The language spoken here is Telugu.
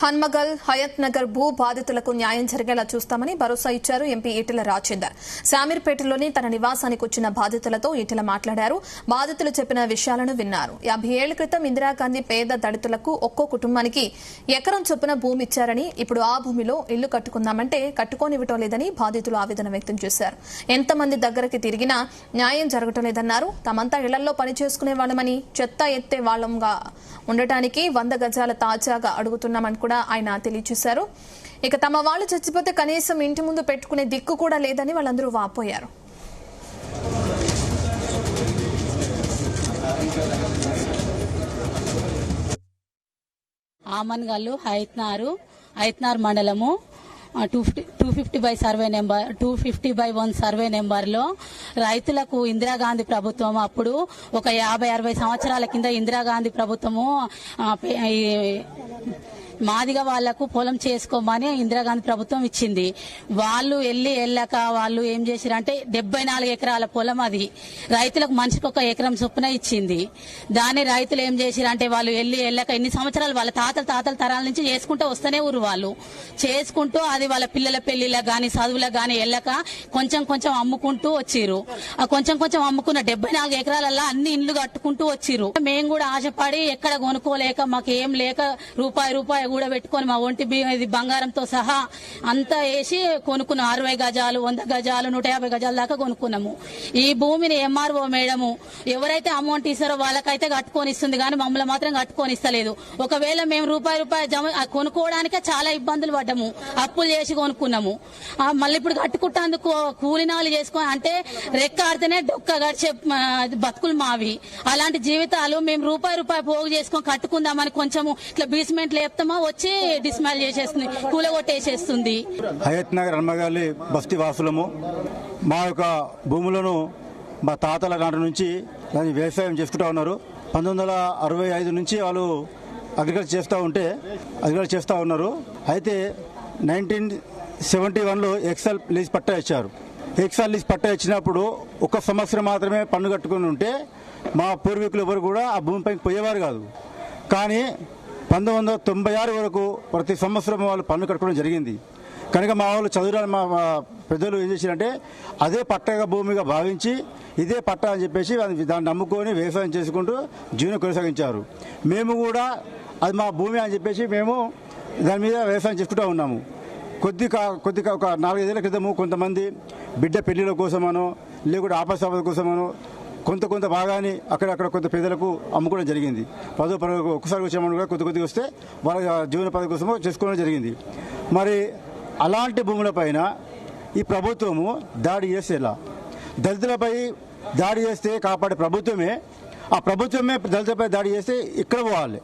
హన్మగల్ హయత్ నగర్ భూ బాధితులకు న్యాయం జరిగేలా చూస్తామని భరోసా ఇచ్చారు ఎంపీ ఈటెల రాజేందర్. శామీర్పేటలోని తన నివాసానికి వచ్చిన బాధితులతో ఈటెల మాట్లాడారు. బాధితులు చెప్పిన విషయాలను విన్నారు. 50 ఏళ్ల క్రితం ఇందిరాగాంధీ పేద దళితులకు ఒక్కో కుటుంబానికి ఎకరం చొప్పున భూమి ఇచ్చారని, ఇప్పుడు ఆ భూమిలో ఇల్లు కట్టుకుందామంటే కట్టుకోనివ్వటం లేదని బాధితులు ఆవేదన వ్యక్తం చేశారు. ఎంతమంది దగ్గరికి తిరిగినా న్యాయం జరగటం లేదన్నారు. తమంతా ఇళ్లలో పని చేసుకునే వాళ్ళమని, చెత్త ఎత్తే వాళ్లంగా ఉండటానికి 100 గజాల తాజాగా అడుగుతున్నామని కూడా ఆయన తెలియజేశారు. ఇక తమ వాళ్ళు చచ్చిపోతే కనీసం ఇంటి ముందు పెట్టుకునే దిక్కు కూడా లేదని వాళ్ళందరూ వాపోయారు. ఆమన్గల్లు హైత్నార్ మండలము 250/1 సర్వే నెంబర్లో రైతులకు ఇందిరాగాంధీ ప్రభుత్వం అప్పుడు ఒక 50-60 సంవత్సరాల కింద ఇందిరాగాంధీ ప్రభుత్వము మాదిగా వాళ్లకు పొలం చేసుకోమని ఇందిరాగాంధీ ప్రభుత్వం ఇచ్చింది. వాళ్ళు వెళ్ళాక వాళ్ళు ఏం చేశారంటే 74 ఎకరాల పొలం అది రైతులకు మనిషికి 1 ఎకరం చొప్పున ఇచ్చింది. దాన్ని రైతులు ఏం చేశారంటే వాళ్ళు వెళ్ళాక ఎన్ని సంవత్సరాలు వాళ్ళ తాతల తరాల నుంచి చేసుకుంటూ వస్తూనే ఊరు వాళ్ళు చేసుకుంటూ అది వాళ్ళ పిల్లల పెళ్లిలకు గాని చదువులకు గాని వెళ్ళక కొంచెం అమ్ముకుంటూ వచ్చిర్రు. ఆ కొంచెం అమ్ముకున్న 74 ఎకరాలల్లో అన్ని ఇండ్లు కట్టుకుంటూ వచ్చిర్రు. మేము కూడా ఆశపడి ఎక్కడ కొనుక్కోలేక మాకు ఏం లేక రూపాయి కూడా పెట్టుకొని మా ఒంటి బంగారంతో సహా అంతా వేసి కొనుక్కున్నాం. 60 గజాలు, 100 గజాలు, 150 గజాల దాకా కొనుక్కున్నాము. ఈ భూమిని ఎంఆర్ఓ మేడము ఎవరైతే అమౌంట్ ఇస్తారో వాళ్ళకైతే కట్టుకొని ఇస్తుంది, కానీ మమ్మల్ని మాత్రం కట్టుకొని ఇస్తలేదు. ఒకవేళ మేము రూపాయి జమ కొనుక్కోవడానికే చాలా ఇబ్బందులు పడ్డాము, అప్పులు చేసి కొనుక్కున్నాము. మళ్ళీ ఇప్పుడు కట్టుకుంటేందుకు కూలినాలు చేసుకొని అంటే రెక్క ఆడితేనే డొక్క గడిచే బతుకులు మావి. అలాంటి జీవితాలు మేము రూపాయి పోగు చేసుకొని కట్టుకుందామని కొంచెము ఇట్లా బీస్మెంట్ లేపుతామా వచ్చి డిస్మాల్ చేసేస్తుంది, కూలగొట్టేసేస్తుంది. హయత్ నగర్ హన్మగల్ బస్తీ వాసులము మా యొక్క భూములను మా తాతల నాటి నుంచి వ్యవసాయం చేసుకుంటూ ఉన్నారు. 1965 నుంచి వాళ్ళు అగ్రికల్చర్ చేస్తూ ఉన్నారు. అయితే 1971లో ఎక్సెల్ లీజ్ పట్టా ఇచ్చారు. ఎక్సెల్ లీజ్ పట్టా ఇచ్చినప్పుడు 1 సంవత్సరం మాత్రమే పన్ను కట్టుకుని ఉంటే మా పూర్వీకులు ఎవరు కూడా ఆ భూమిపైకి పోయేవారు కాదు. కానీ 1996 వరకు ప్రతి సంవత్సరం వాళ్ళు పన్ను కట్టుకోవడం జరిగింది. కనుక మా వాళ్ళు చదువురాని మా పెద్దలు ఏం చేశారంటే అదే పట్టగా భూమిగా భావించి ఇదే పట్ట అని చెప్పేసి దాన్ని నమ్ముకొని వ్యవసాయం చేసుకుంటూ జీవనం కొనసాగించారు. మేము కూడా అది మా భూమి అని చెప్పేసి మేము దాని మీద వ్యవసాయం చేసుకుంటూ ఉన్నాము. కొద్దిగా ఒక 4-5 ఏళ్ల క్రితము కొంతమంది బిడ్డ పెళ్లిల కోసమనో లేకుంటే ఆపసాపద కోసమనో కొంత భాగాన్ని అక్కడక్కడ కొంత పేదలకు అమ్ముకోవడం జరిగింది. 10 ఒక్కసారి వచ్చామని కూడా కొద్దిగా వస్తే వాళ్ళ జీవనోపాధి కోసమో చేసుకోవడం జరిగింది. మరి అలాంటి భూములపైన ఈ ప్రభుత్వము దాడి చేసేలా, దళితులపై దాడి చేస్తే కాపాడే ప్రభుత్వమే, ఆ ప్రభుత్వమే దళితులపై దాడి చేస్తే ఇక్కడ పోవాలి.